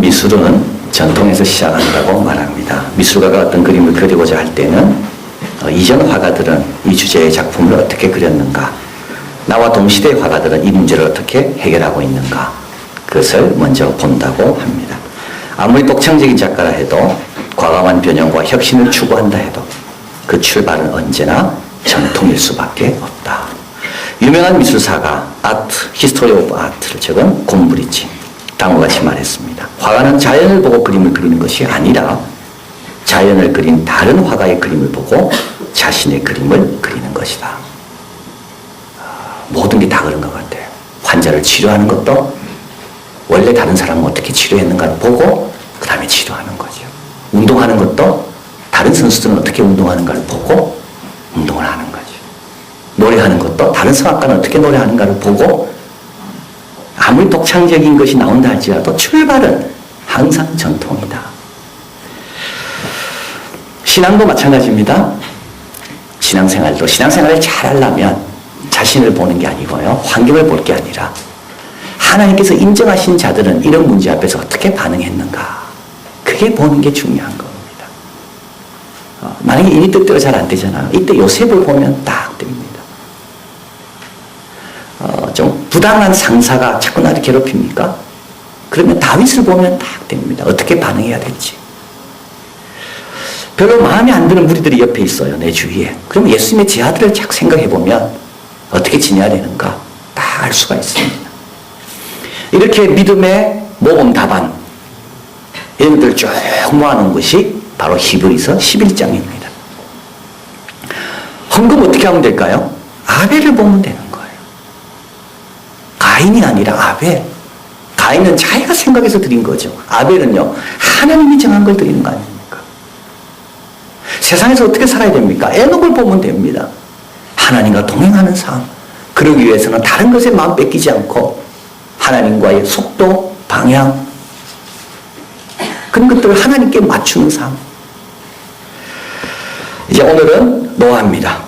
미술은 전통에서 시작한다고 말합니다. 미술가가 어떤 그림을 그리고자 할 때는 이전 화가들은 이 주제의 작품을 어떻게 그렸는가, 나와 동시대 화가들은 이 문제를 어떻게 해결하고 있는가, 그것을 먼저 본다고 합니다. 아무리 독창적인 작가라 해도 과감한 변형과 혁신을 추구한다 해도 그 출발은 언제나 전통일 수밖에 없다. 유명한 미술사가 아트, 히스토리 오브 아트를 적은 곰브리지 다음과 같이 말했습니다. 화가는 자연을 보고 그림을 그리는 것이 아니라 자연을 그린 다른 화가의 그림을 보고 자신의 그림을 그리는 것이다. 모든 게 다 그런 것 같아요. 환자를 치료하는 것도 원래 다른 사람은 어떻게 치료했는가를 보고 그 다음에 치료하는 거죠. 운동하는 것도 다른 선수들은 어떻게 운동하는가를 보고 운동을 하는 거죠. 노래하는 것도 다른 성악가는 어떻게 노래하는가를 보고 아무리 독창적인 것이 나온다 할지라도 출발은 항상 전통이다. 신앙도 마찬가지입니다. 신앙생활을 잘 하려면 자신을 보는 게 아니고요, 환경을 볼 게 아니라 하나님께서 인정하신 자들은 이런 문제 앞에서 어떻게 반응했는가, 그게 보는 게 중요한 겁니다. 만약에 이 뜻대로 잘 안 되잖아요. 이때 요셉을 보면 딱 됩니다. 좀 부당한 상사가 자꾸 나를 괴롭힙니까? 그러면 다윗을 보면 딱 됩니다. 어떻게 반응해야 될지. 별로 마음에 안 드는 무리들이 옆에 있어요, 내 주위에. 그럼 예수님의 제자들을 자꾸 생각해 보면 어떻게 지내야 되는가 다 알 수가 있습니다. 이렇게 믿음의 모범 답안, 이런 것들을 쭉 모아놓은 것이 바로 히브리서 11장입니다. 헌금 어떻게 하면 될까요? 아벨을 보면 되는 거예요. 가인이 아니라 아벨. 가인은 자기가 생각해서 드린 거죠. 아벨은요, 하나님이 정한 걸 드리는 거 아닙니까? 세상에서 어떻게 살아야 됩니까? 에녹을 보면 됩니다. 하나님과 동행하는 삶. 그러기 위해서는 다른 것에 마음 뺏기지 않고 하나님과의 속도, 방향, 그런 것들을 하나님께 맞추는 삶. 이제 오늘은 노아입니다.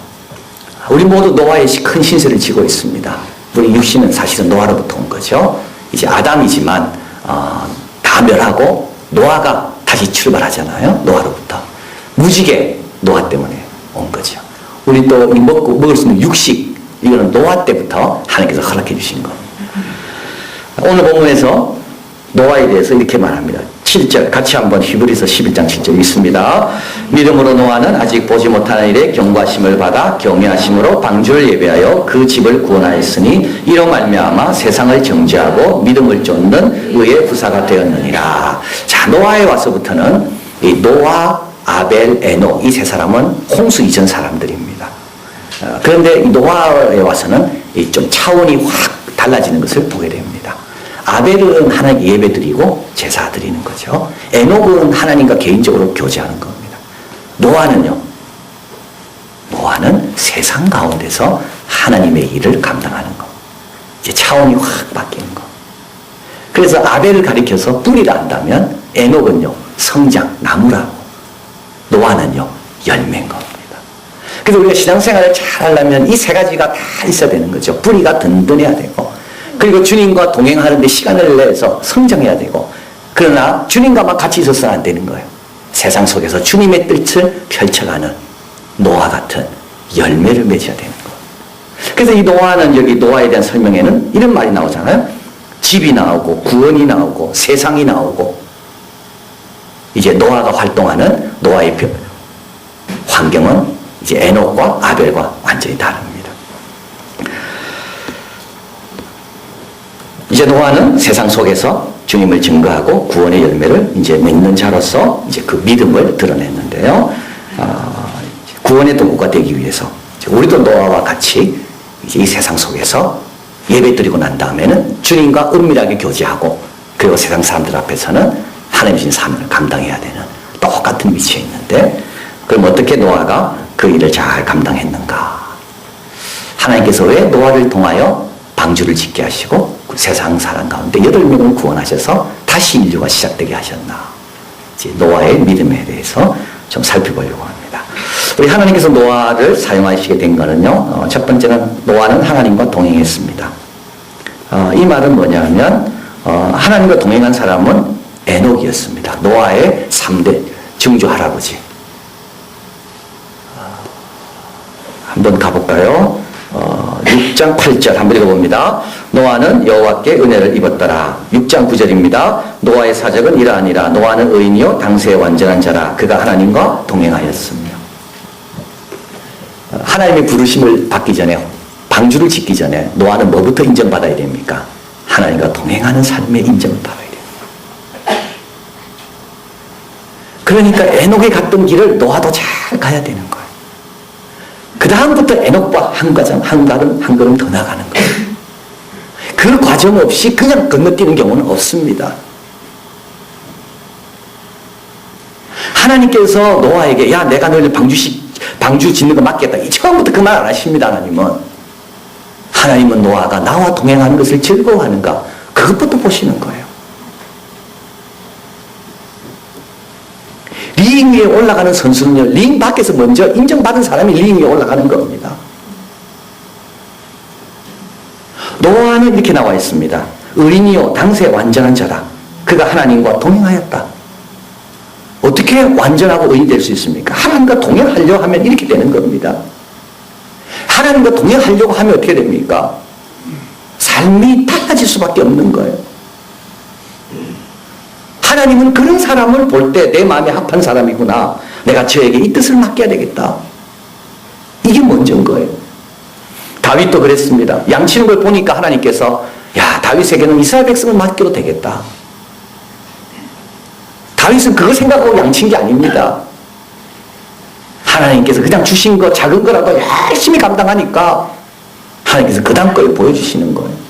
우리 모두 노아의 큰 신세를 지고 있습니다. 우리 육신은 사실은 노아로부터 온 거죠. 이제 아담이지만 다 멸하고 노아가 다시 출발하잖아요. 노아로부터. 무지개 노아 때문에 온 거죠. 우리 또 먹을 수 있는 육식, 이거는 노아 때부터 하나님께서 허락해 주신 겁니다. 오늘 본문에서 노아에 대해서 이렇게 말합니다. 7절 같이 한번 히브리서 11장 7절 읽습니다. 믿음으로 노아는 아직 보지 못하는 일에 경고하심을 받아 경외하심으로 방주를 예배하여 그 집을 구원하였으니 이로 말미암아 세상을 정죄하고 믿음을 쫓는 의의 후사가 되었느니라. 자, 노아에 와서부터는 이 노아, 아벨, 에녹 이 세 사람은 홍수 이전 사람들입니다. 그런데 이 노아에 와서는 좀 차원이 확 달라지는 것을 보게 됩니다. 아벨은 하나님께 예배드리고 제사 드리는 거죠. 에녹은 하나님과 개인적으로 교제하는 겁니다. 노아는 세상 가운데서 하나님의 일을 감당하는 거. 이제 차원이 확 바뀌는 거. 그래서 아벨을 가리켜서 뿌리를 안다면 에녹은요, 성장, 나무라고. 노아는요, 열매인 겁니다. 그래서 우리가 신앙생활을 잘 하려면 이 세 가지가 다 있어야 되는 거죠. 뿌리가 든든해야 되고, 그리고 주님과 동행하는데 시간을 내서 성장해야 되고, 그러나 주님과만 같이 있어서는 안 되는 거예요. 세상 속에서 주님의 뜻을 펼쳐가는 노아 같은 열매를 맺어야 되는 거예요. 그래서 이 노아는 여기 노아에 대한 설명에는 이런 말이 나오잖아요. 집이 나오고 구원이 나오고 세상이 나오고, 이제 노아가 활동하는 노아의 환경은 이제 에녹과 아벨과 완전히 다릅니다. 이제 노아는 세상 속에서 주님을 증거하고 구원의 열매를 이제 맺는 자로서 이제 그 믿음을 드러냈는데요. 구원의 도구가 되기 위해서 우리도 노아와 같이 이제 이 세상 속에서 예배드리고 난 다음에는 주님과 은밀하게 교제하고, 그리고 세상 사람들 앞에서는 하나님 주신 사명을 감당해야 되는 똑같은 위치에 있는데, 그럼 어떻게 노아가 그 일을 잘 감당했는가? 하나님께서 왜 노아를 통하여 방주를 짓게 하시고 그 세상 사람 가운데 8명을 구원하셔서 다시 인류가 시작되게 하셨나? 이제 노아의 믿음에 대해서 좀 살펴보려고 합니다. 우리 하나님께서 노아를 사용하시게 된 거는요, 첫 번째는 노아는 하나님과 동행했습니다. 이 말은 뭐냐면 하나님과 동행한 사람은 에녹이었습니다. 노아의 3대 증조 할아버지. 한번 가볼까요? 6장 8절 한번 읽어봅니다. 노아는 여호와께 은혜를 입었더라. 6장 9절입니다. 노아의 사적은 이러하니라. 노아는 의인이요 당세의 완전한 자라. 그가 하나님과 동행하였으며. 하나님의 부르심을 받기 전에, 방주를 짓기 전에 노아는 뭐부터 인정받아야 됩니까? 하나님과 동행하는 삶의 인정을 받아야 됩니다. 그러니까 에녹이 갔던 길을 노아도 잘 가야 되는 거예요. 그 다음부터 에녹과 한 걸음 더 나가는 거예요. 그 과정 없이 그냥 건너뛰는 경우는 없습니다. 하나님께서 노아에게 야 내가 너를 방주 짓는 거 맡겠다. 처음부터 그 말 안 하십니다. 하나님은 노아가 나와 동행하는 것을 즐거워하는가 그것부터 보시는 거예요. 링 위에 올라가는 선수는요, 링 밖에서 먼저 인정받은 사람이 링 위에 올라가는 겁니다. 노아는 이렇게 나와 있습니다. 의인이요 당세 완전한 자라. 그가 하나님과 동행하였다. 어떻게 완전하고 의인이 될 수 있습니까? 하나님과 동행하려 하면 이렇게 되는 겁니다. 하나님과 동행하려고 하면 어떻게 됩니까? 삶이 달라질 수밖에 없는 거예요. 하나님은 그런 사람을 볼 때 내 마음에 합한 사람이구나. 내가 저에게 이 뜻을 맡겨야 되겠다. 이게 먼저인 거예요. 다윗도 그랬습니다. 양치는 걸 보니까 하나님께서 야 다윗에게는 이스라엘 백성을 맡겨도 되겠다. 다윗은 그거 생각하고 양친 게 아닙니다. 하나님께서 그냥 주신 거 작은 거라도 열심히 감당하니까 하나님께서 그 다음 걸 보여주시는 거예요.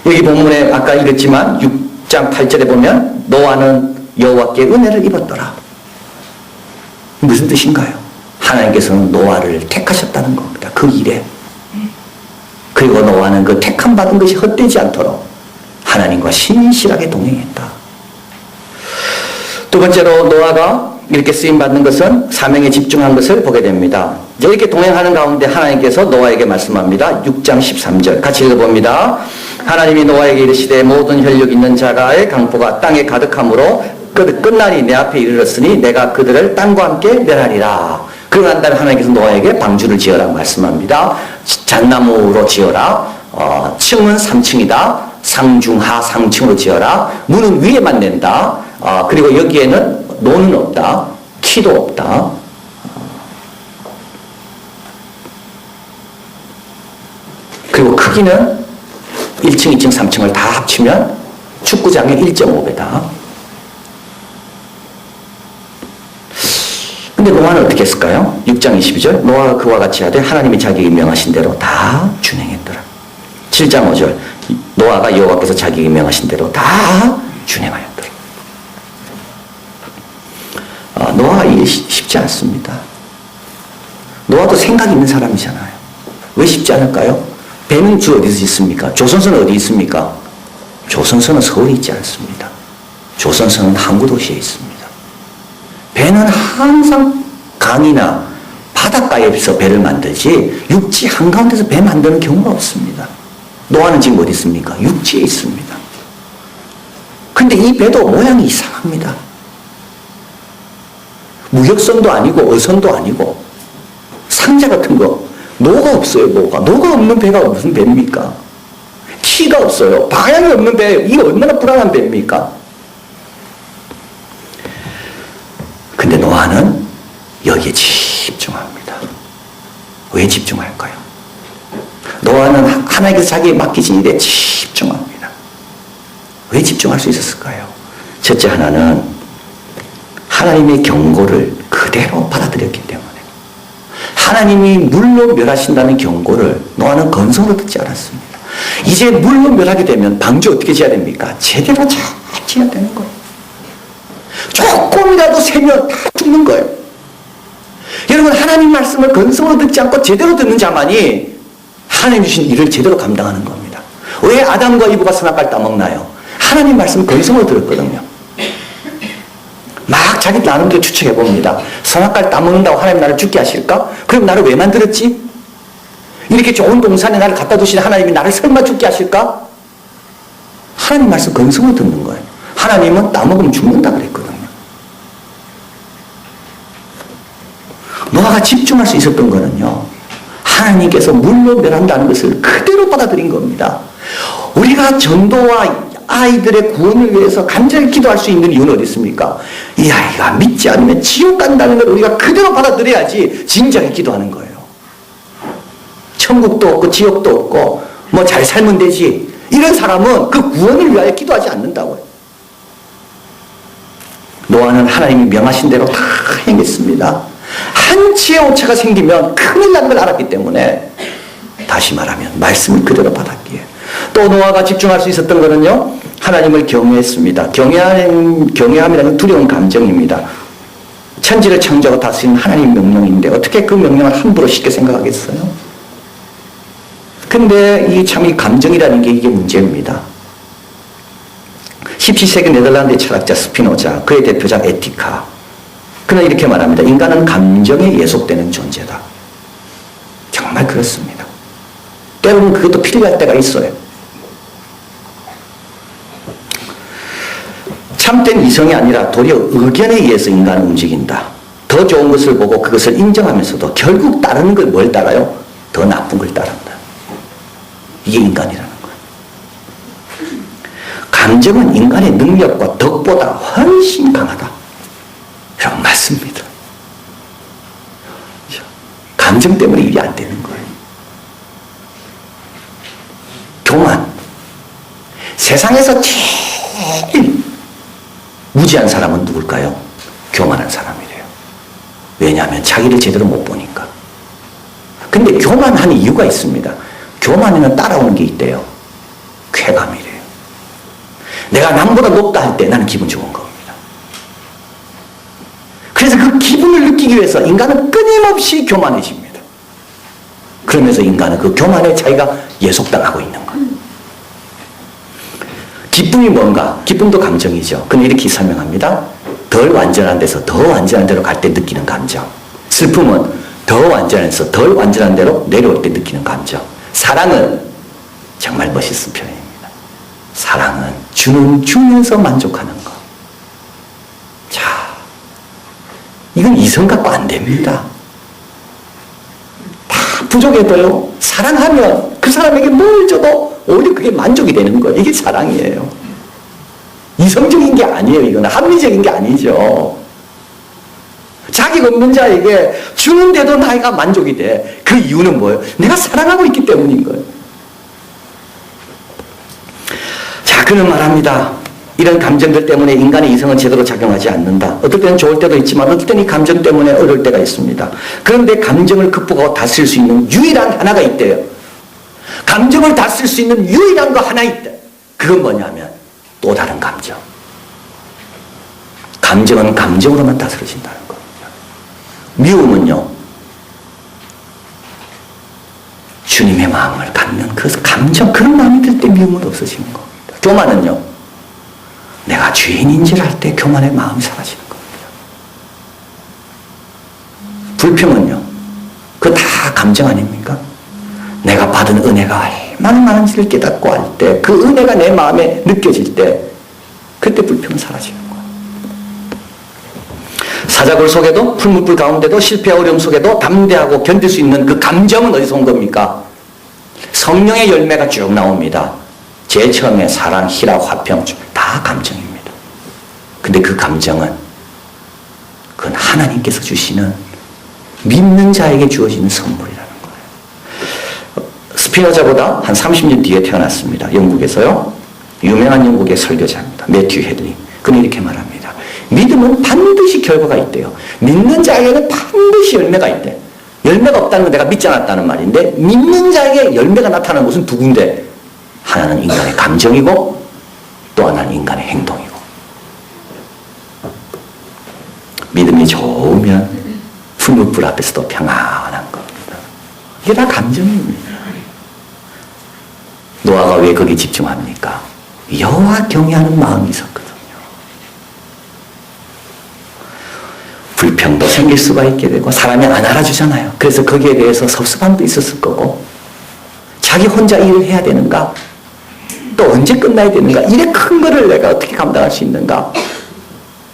여기 본문에 아까 읽었지만 6장 8절에 보면 노아는 여호와께 은혜를 입었더라. 무슨 뜻인가요? 하나님께서는 노아를 택하셨다는 겁니다. 그 일에. 그리고 노아는 그 택함 받은 것이 헛되지 않도록 하나님과 신실하게 동행했다. 두 번째로 노아가 이렇게 쓰임받는 것은 사명에 집중한 것을 보게 됩니다. 이렇게 동행하는 가운데 하나님께서 노아에게 말씀합니다. 6장 13절 같이 읽어봅니다. 하나님이 노아에게 이르시되 모든 혈육 있는 자가의 강포가 땅에 가득함으로 끝날이 내 앞에 이르렀으니 내가 그들을 땅과 함께 멸하리라. 그러고 난 다음에 하나님께서 노아에게 방주를 지어라 말씀합니다. 잣나무로 지어라. 층은 3층이다. 상중하 상층으로 지어라. 문은 위에만 낸다. 그리고 여기에는 노는 없다. 키도 없다. 그리고 크기는 1층, 2층, 3층을 다 합치면 축구장의 1.5배다. 근데 노아는 어떻게 했을까요? 6장 22절 노아가 그와 같이 하되 하나님이 자기에게 명하신 대로 다 준행했더라. 7장 5절 노아가 여호와께서 자기에게 명하신 대로 다 준행하였더라. 노아가 일이 쉽지 않습니다. 노아도 생각 있는 사람이잖아요. 왜 쉽지 않을까요? 배는 주 어디서 있습니까? 조선소는 어디 있습니까? 조선소는 서울에 있지 않습니다. 조선소는 항구 도시에 있습니다. 배는 항상 강이나 바닷가에서 배를 만들지 육지 한가운데서 배 만드는 경우가 없습니다. 노아는 지금 어디 있습니까? 육지에 있습니다. 근데 이 배도 모양이 이상합니다. 무역선도 아니고 어선도 아니고 상자 같은 거 노가 없어요. 노가 없는 배가 무슨 배입니까? 키가 없어요. 방향이 없는 배, 이게 얼마나 불안한 배입니까? 근데 노아는 여기에 집중합니다. 왜 집중할까요? 노아는 하나님께서 자기에 맡기신 일에 집중합니다. 왜 집중할 수 있었을까요? 첫째 하나는 하나님의 경고를 그대로 받아들였기 때문에 하나님이 물로 멸하신다는 경고를 노아는 건성으로 듣지 않았습니다. 이제 물로 멸하게 되면 방주 어떻게 지어야 됩니까? 제대로 잘 지어야 되는 거예요. 조금이라도 세면 다 죽는 거예요. 여러분 하나님 말씀을 건성으로 듣지 않고 제대로 듣는 자만이 하나님 주신 일을 제대로 감당하는 겁니다. 왜 아담과 이브가 선악과를 따먹나요? 하나님 말씀 건성으로 들었거든요. 막 자기 나름대로 추측해봅니다. 선악과를 따먹는다고 하나님 나를 죽게 하실까? 그럼 나를 왜 만들었지? 이렇게 좋은 동산에 나를 갖다 두신 하나님이 나를 설마 죽게 하실까? 하나님 말씀 건성을 듣는 거예요. 하나님은 따먹으면 죽는다 그랬거든요. 노아가 집중할 수 있었던 거는요, 하나님께서 물로 멸한다는 것을 그대로 받아들인 겁니다. 우리가 전도와 아이들의 구원을 위해서 간절히 기도할 수 있는 이유는 어디 있습니까? 이 아이가 믿지 않으면 지옥 간다는 걸 우리가 그대로 받아들여야지 진작에 기도하는 거예요. 천국도 없고 지옥도 없고 뭐 잘 살면 되지, 이런 사람은 그 구원을 위하여 기도하지 않는다고요. 노아는 하나님이 명하신 대로 다 행했습니다. 한치의 오차가 생기면 큰일 나는 걸 알았기 때문에, 다시 말하면 말씀을 그대로 받았기에. 또 노아가 집중할 수 있었던 것은요, 하나님을 경외했습니다. 경외함이라는 두려운 감정입니다. 천지를 창조하고 다스리는 하나님 명령인데 어떻게 그 명령을 함부로 쉽게 생각하겠어요? 근데 이 감정이라는 게 이게 문제입니다. 17세기 네덜란드의 철학자 스피노자, 그의 대표작 에티카, 그는 이렇게 말합니다. 인간은 감정에 예속되는 존재다. 정말 그렇습니다. 때로는 그것도 필요할 때가 있어요. 참된 이성이 아니라 도리어 의견에 의해서 인간은 움직인다. 더 좋은 것을 보고 그것을 인정하면서도 결국 따르는 걸 뭘 따라요? 더 나쁜 걸 따른다. 이게 인간이라는 거예요. 감정은 인간의 능력과 덕보다 훨씬 강하다. 이런 맞습니다. 감정 때문에 일이 안 되는 거예요. 교만. 세상에서 제일 무지한 사람은 누굴까요? 교만한 사람이래요. 왜냐하면 자기를 제대로 못 보니까. 근데 교만한 이유가 있습니다. 교만에는 따라오는 게 있대요. 쾌감이래요. 내가 남보다 높다 할 때 나는 기분 좋은 겁니다. 그래서 그 기분을 느끼기 위해서 인간은 끊임없이 교만해집니다. 그러면서 인간은 그 교만에 자기가 예속당하고 있는 거예요. 기쁨이 뭔가? 기쁨도 감정이죠. 근데 이렇게 설명합니다. 덜 완전한 데서 더 완전한 데로 갈 때 느끼는 감정. 슬픔은 더 완전한 데서 덜 완전한 데로 내려올 때 느끼는 감정. 사랑은 정말 멋있는 표현입니다. 사랑은 주면서 만족하는 것. 자, 이건 이성 갖고 안 됩니다. 다 부족해도요, 사랑하면 그 사람에게 뭘 줘도 오히려 그게 만족이 되는 거예요. 이게 사랑이에요. 이성적인 게 아니에요. 이거는 합리적인 게 아니죠. 자기가 없는 자에게 주는데도 나이가 만족이 돼. 그 이유는 뭐예요? 내가 사랑하고 있기 때문인 거예요. 자, 그는 말합니다. 이런 감정들 때문에 인간의 이성은 제대로 작용하지 않는다. 어떨 때는 좋을 때도 있지만 어떨 때는 이 감정 때문에 어려울 때가 있습니다. 그런데 감정을 극복하고 다스릴 수 있는 유일한 하나가 있대요. 감정을 다스릴 수 있는 유일한 거 하나 있대. 그건 뭐냐면 또 다른 감정. 감정은 감정으로만 다스려진다는 겁니다. 미움은요, 주님의 마음을 갖는 그 감정, 그런 마음이 들 때 미움은 없어지는 겁니다. 교만은요, 내가 죄인인지를 할 때 교만의 마음이 사라지는 겁니다. 불평은요, 그거 다 감정 아닙니까? 내가 받은 은혜가 얼마나 많은지를 깨닫고 할 때, 그 은혜가 내 마음에 느껴질 때, 그때 불평은 사라지는 거예요. 사자굴 속에도, 풀무불 가운데도, 실패와 어려움 속에도 담대하고 견딜 수 있는 그 감정은 어디서 온 겁니까? 성령의 열매가 쭉 나옵니다. 제일 처음에 사랑, 희락, 화평, 다 감정입니다. 근데 그 감정은 그건 하나님께서 주시는, 믿는 자에게 주어지는 선물이라는 거예요. 스피노자보다 한 30년 뒤에 태어났습니다. 영국에서요. 유명한 영국의 설교자입니다. 매튜 헤들리. 그는 이렇게 말합니다. 믿음은 반드시 결과가 있대요. 믿는 자에게는 반드시 열매가 있대. 열매가 없다는 건 내가 믿지 않았다는 말인데, 믿는 자에게 열매가 나타나는 것은 두 군데. 하나는 인간의 감정이고 또 하나는 인간의 행동이고. 믿음이 좋으면 풀무불 앞에서도 평안한 겁니다. 이게 다 감정입니다. 노아가 왜 거기에 집중합니까? 여호와 경외하는 마음이 있었거든요. 불평도 생길 수가 있게 되고 사람이 안 알아주잖아요. 그래서 거기에 대해서 섭섭함도 있었을 거고, 자기 혼자 일을 해야 되는가? 또 언제 끝나야 되는가? 이래 큰 거를 내가 어떻게 감당할 수 있는가?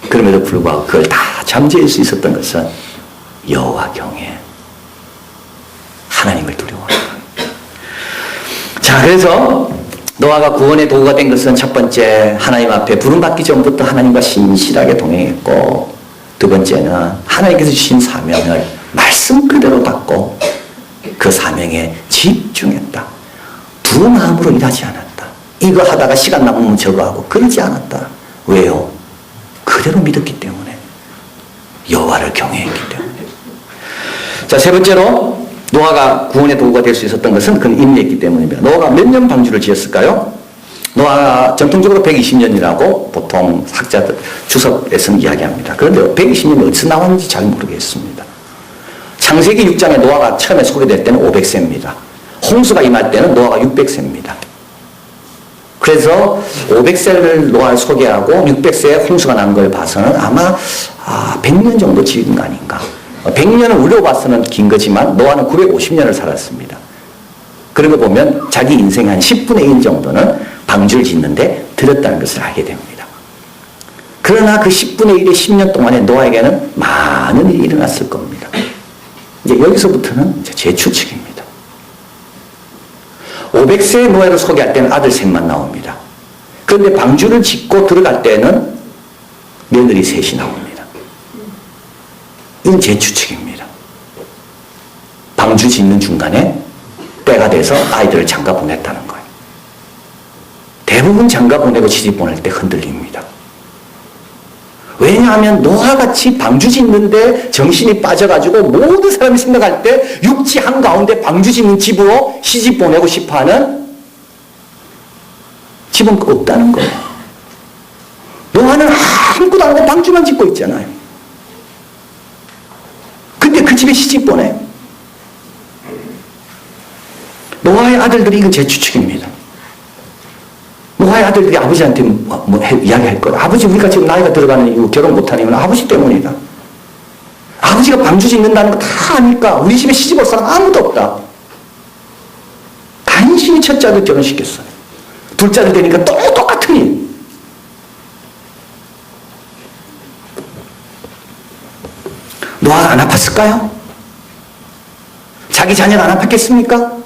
그럼에도 불구하고 그걸 다 잠재울 수 있었던 것은 여호와 경외, 하나님을 두려워하는. 자, 그래서 노아가 구원의 도구가 된 것은 첫 번째, 하나님 앞에 부름받기 전부터 하나님과 신실하게 동행했고, 두 번째는 하나님께서 주신 사명을 말씀 그대로 받고 그 사명에 집중했다. 두 마음으로 일하지 않았다. 이거 하다가 시간 남으면 저거 하고 그러지 않았다. 왜요? 그대로 믿었기 때문에. 여호와를 경외했기 때문에. 자, 세 번째로 노아가 구원의 도구가 될 수 있었던 것은 그는 인내했기 때문입니다. 노아가 몇 년 방주를 지었을까요? 노아가 전통적으로 120년이라고 보통 학자들 주석에서는 이야기합니다. 그런데 120년이 어디서 나왔는지 잘 모르겠습니다. 창세기 6장에 노아가 처음에 소개될 때는 500세입니다. 홍수가 임할 때는 노아가 600세입니다. 그래서 500세를 노아를 소개하고 600세에 홍수가 난 걸 봐서는 아마 100년 정도 지은 거 아닌가. 100년은 우리로 봐서는 긴 거지만 노아는 950년을 살았습니다. 그런 거 보면 자기 인생의 한 10분의 1 정도는 방주를 짓는데 들었다는 것을 알게 됩니다. 그러나 그 10분의 1의 10년 동안에 노아에게는 많은 일이 일어났을 겁니다. 이제 여기서부터는 제 추측입니다. 500세의 노아를 소개할 때는 아들 셋만 나옵니다. 그런데 방주를 짓고 들어갈 때는 며느리 셋이 나옵니다. 이건 제 추측입니다. 방주 짓는 중간에 때가 돼서 아이들을 장가 보냈다는 거예요. 대부분 장가 보내고 시집 보낼 때 흔들립니다. 왜냐하면 노아같이 방주 짓는데 정신이 빠져가지고 모든 사람이 생각할 때 육지 한가운데 방주 짓는 집으로 시집 보내고 싶어하는 집은 없다는 거예요. 노아는 아무것도 안 하고 방주만 짓고 있잖아요. 근데 그 집에 시집 보내요. 노아의 아들들이, 이건 제 추측입니다. 노아의 아들들이 아버지한테 이야기할 거예요. 아버지, 우리가 지금 나이가 들어가는 이유, 결혼 못하는 이유는 아버지 때문이다. 아버지가 방주 짓는다는 거 다 아니까 우리 집에 시집 올 사람 아무도 없다. 간신히 첫째 아들 결혼시켰어요. 둘째 아들 되니까 또 똑같은 일. 노아가 안 아팠을까요? 자기 자녀가 안 아팠겠습니까?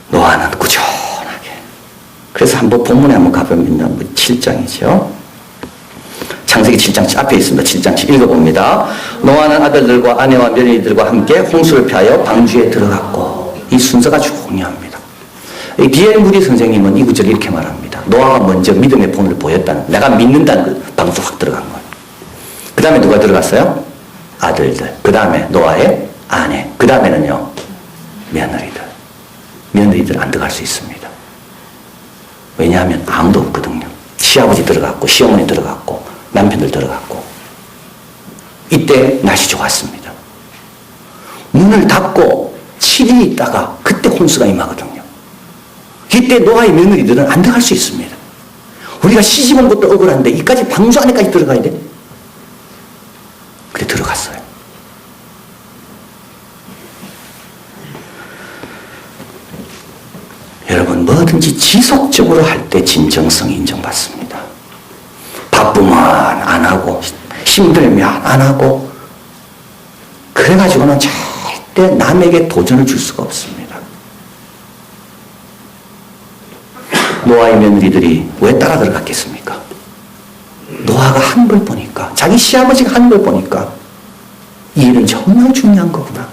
노아는 꾸준하게. 그래서 한번 본문에 한번 가보면 7장이죠. 창세기 7장 앞에 있습니다. 7장 7 읽어봅니다. 노아는 아들들과 아내와 며느리들과 함께 홍수를 피하여 방주에 들어갔고. 이 순서가 중요합니다. D.L. 무디 선생님은 이 구절을 이렇게 말합니다. 노아가 먼저 믿음의 본을 보였다는, 내가 믿는다는 그 방수 확 들어간 거예요. 그 다음에 누가 들어갔어요? 아들들. 그 다음에 노아의 아내. 그 다음에는요, 며느리들. 며느리들 안 들어갈 수 있습니다. 왜냐하면 아무도 없거든요. 시아버지 들어갔고, 시어머니 들어갔고, 남편들 들어갔고. 이때 날씨 좋았습니다. 문을 닫고 7일 있다가 그때 홍수가 임하거든요. 이때 노아의 며느리들은 안 들어갈 수 있습니다. 우리가 시집 온 것도 억울한데 이까지 방주 안에까지 들어가야 돼? 그래 들어갔어요. 여러분, 뭐든지 지속적으로 할 때 진정성이 인정받습니다. 바쁘면 안 하고 힘들면 안 하고 그래가지고는 절대 남에게 도전을 줄 수가 없습니다. 노아의 며느리들이 왜 따라 들어갔겠습니까? 노아가 한 걸 보니까, 자기 시아버지가 한 걸 보니까 이 일은 정말 중요한 거구나.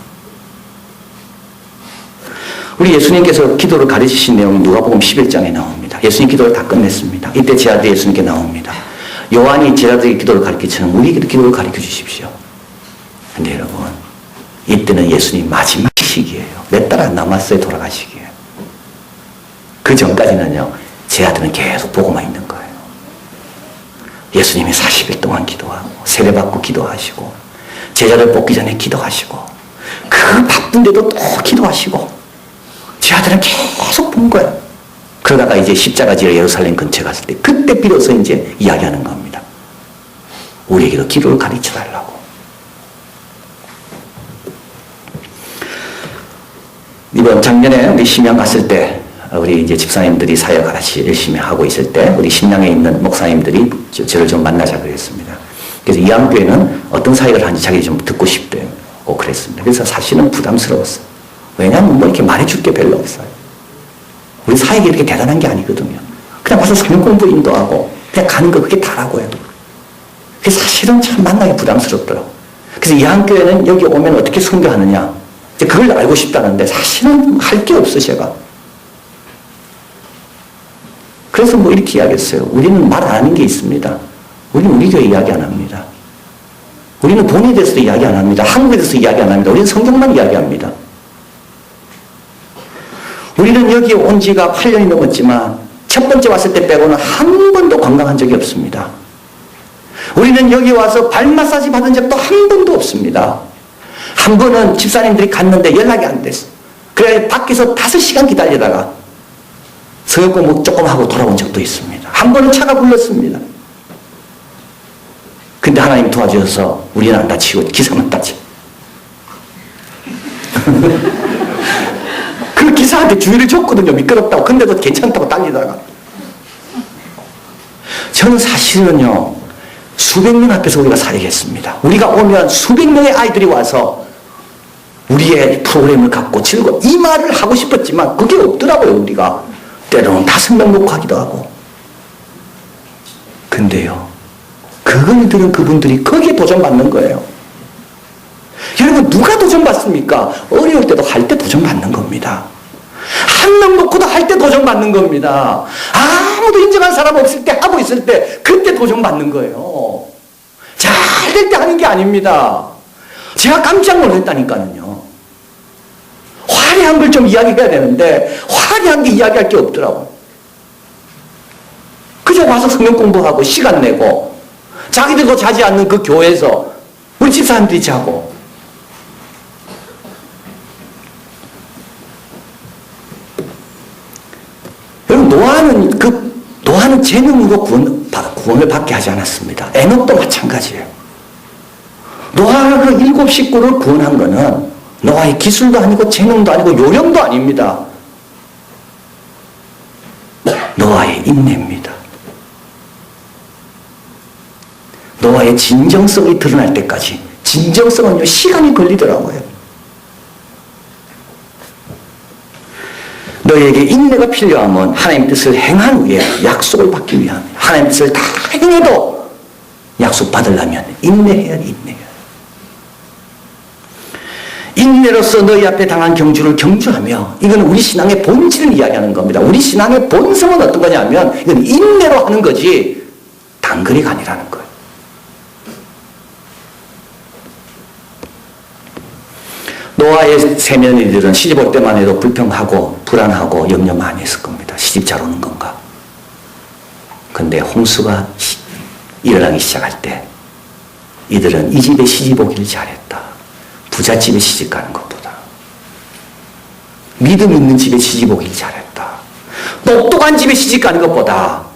우리 예수님께서 기도를 가르치신 내용이 누가복음 11장에 나옵니다. 예수님 기도를 다 끝냈습니다. 이때 제자들이 예수님께 나옵니다. 요한이 제자들에게 기도를 가르치처럼 우리에게도 기도를 가르쳐 주십시오. 근데 여러분, 이때는 예수님 마지막 시기예요. 몇 달 안 남았어요. 돌아가시기에. 그 전까지는요, 제 아들은 계속 보고만 있는 거예요. 예수님이 40일 동안 기도하고, 세례받고 기도하시고, 제자들 뽑기 전에 기도하시고, 그 바쁜데도 또 기도하시고, 제 아들은 계속 본 거예요. 그러다가 이제 십자가 지러 예루살렘 근처에 갔을 때, 그때 비로소 이제 이야기하는 겁니다. 우리에게도 기도를 가르쳐 달라고. 이번 작년에 우리 심양 갔을 때 우리 이제 집사님들이 사역 같이 열심히 하고 있을 때 우리 심양에 있는 목사님들이 저를 좀 만나자 그랬습니다. 그래서 이암교회는 어떤 사역을 하는지 자기 좀 듣고 싶다고 그랬습니다. 그래서 사실은 부담스러웠어요. 왜냐하면 뭐 이렇게 말해줄 게 별로 없어요. 우리 사역이 이렇게 대단한 게 아니거든요. 그냥 와서 성경 공부 인도하고 그냥 가는 거 그게 다라고요. 그래서 사실은 참 만나기 부담스럽더라고요. 그래서 이암교회는 여기 오면 어떻게 선교하느냐 이제 그걸 알고 싶다는데 사실은 할 게 없어 제가. 그래서 뭐 이렇게 이야기했어요. 우리는 말 안 하는 게 있습니다. 우리는 우리 교회 이야기 안 합니다. 우리는 돈에 대해서도 이야기 안 합니다. 한국에 대해서 이야기 안 합니다. 우리는 성경만 이야기합니다. 우리는 여기 온 지가 8년이 넘었지만 첫 번째 왔을 때 빼고는 한 번도 관광한 적이 없습니다. 우리는 여기 와서 발 마사지 받은 적도 한 번도 없습니다. 한 번은 집사님들이 갔는데 연락이 안 됐어. 그래 밖에서 5시간 기다리다가 성역 공부 조금 하고 돌아온 적도 있습니다. 한 번은 차가 굴렀습니다. 근데 하나님 도와주셔서 우리는 안 다치고 기사만 다치. 그 기사한테 주의를 줬거든요. 미끄럽다고. 근데도 괜찮다고 달리다가. 저는 사실은요. 수백 명 앞에서 우리가 사역했습니다. 우리가 오면 수백 명의 아이들이 와서 우리의 프로그램을 갖고 즐거워. 이 말을 하고 싶었지만 그게 없더라고요. 우리가. 때로는 5명 놓고 하기도 하고. 근데요. 그분들은 그분들이 거기에 도전받는 거예요. 여러분 누가 도전받습니까? 어려울 때도 할 때 도전받는 겁니다. 한 명 놓고도 할 때 도전받는 겁니다. 아무도 인정한 사람 없을 때 하고 있을 때 그때 도전받는 거예요. 잘 될 때 하는 게 아닙니다. 제가 깜짝 놀랐다니까요. 화려한 걸 좀 이야기해야 되는데 화려한 게 이야기할 게 없더라고요. 그저 와서 성경 공부하고 시간 내고 자기들도 자지 않는 그 교회에서 우리 집사람들이 자고 여러분 노아는 재능으로 구원을 받게 하지 않았습니다. 에녹도 마찬가지예요. 노아가 그 7 식구를 구원한 거는 노아의 기술도 아니고 재능도 아니고 요령도 아닙니다. 노아의 인내입니다. 노아의 진정성이 드러날 때까지 진정성은요 시간이 걸리더라고요. 너에게 인내가 필요하면 하나님 뜻을 행한 후에 약속을 받기 위함이다. 하나님 뜻을 다 행해도 약속 받으려면 인내해야 인내해야. 인내로서 너희 앞에 당한 경주를 경주하며 이건 우리 신앙의 본질을 이야기하는 겁니다. 우리 신앙의 본성은 어떤 거냐면 이건 인내로 하는 거지 단거리가 아니라는 거예요. 노아의 세면이들은 시집 올 때만 해도 불평하고 불안하고 염려 많이 했을 겁니다. 시집 잘 오는 건가? 근데 홍수가 일어나기 시작할 때 이들은 이 집에 시집 오기를 잘했다. 부잣집에 시집 가는 것보다 믿음 있는 집에 시집 오기를 잘했다. 똑똑한 집에 시집 가는 것보다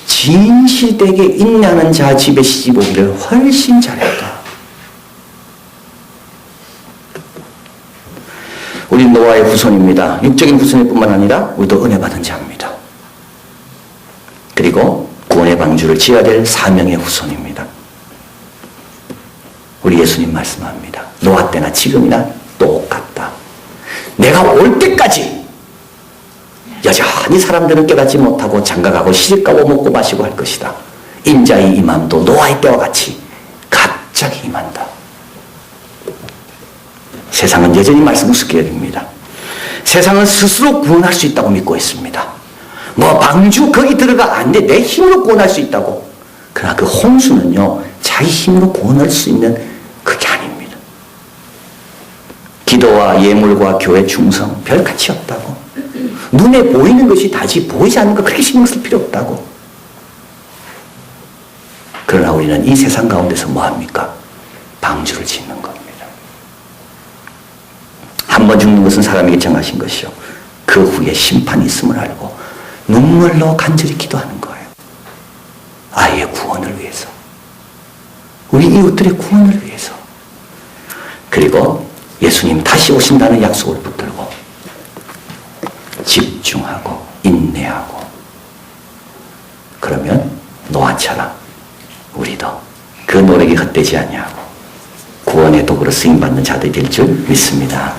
진실되게 인내하는 자 집에 시집 오기를 훨씬 잘했다. 우리 노아의 후손입니다. 육적인 후손일 뿐만 아니라 우리도 은혜 받은 자입니다. 그리고 구원의 방주를 지어야 될 사명의 후손입니다. 우리 예수님 말씀합니다. 노아 때나 지금이나 똑같다. 내가 올 때까지 여전히 사람들은 깨닫지 못하고 장가가고 시집가고 먹고 마시고 할 것이다. 인자의 임함도 노아의 때와 같이 갑자기 임한다. 세상은 여전히 말씀 우습게 여깁니다. 세상은 스스로 구원할 수 있다고 믿고 있습니다. 뭐 방주 거기 들어가 안 돼. 내 힘으로 구원할 수 있다고. 그러나 그 홍수는요. 자기 힘으로 구원할 수 있는 그게 아닙니다. 기도와 예물과 교회 충성 별 가치 없다고. 눈에 보이는 것이 다지 보이지 않는 거 그렇게 신경 쓸 필요 없다고. 그러나 우리는 이 세상 가운데서 뭐합니까? 방주를 짓는 겁니다. 한 번 죽는 것은 사람에게 정하신 것이요. 그 후에 심판이 있음을 알고 눈물로 간절히 기도하는 거예요. 아이의 구원을 위해서. 우리 이웃들의 구원을 위해서. 그리고 예수님 다시 오신다는 약속을 붙들고 인내하고. 그러면 노아처럼 우리도 그 노력이 헛되지 아니하고 구원의 도구로 쓰임받는 자들이 될 줄 믿습니다.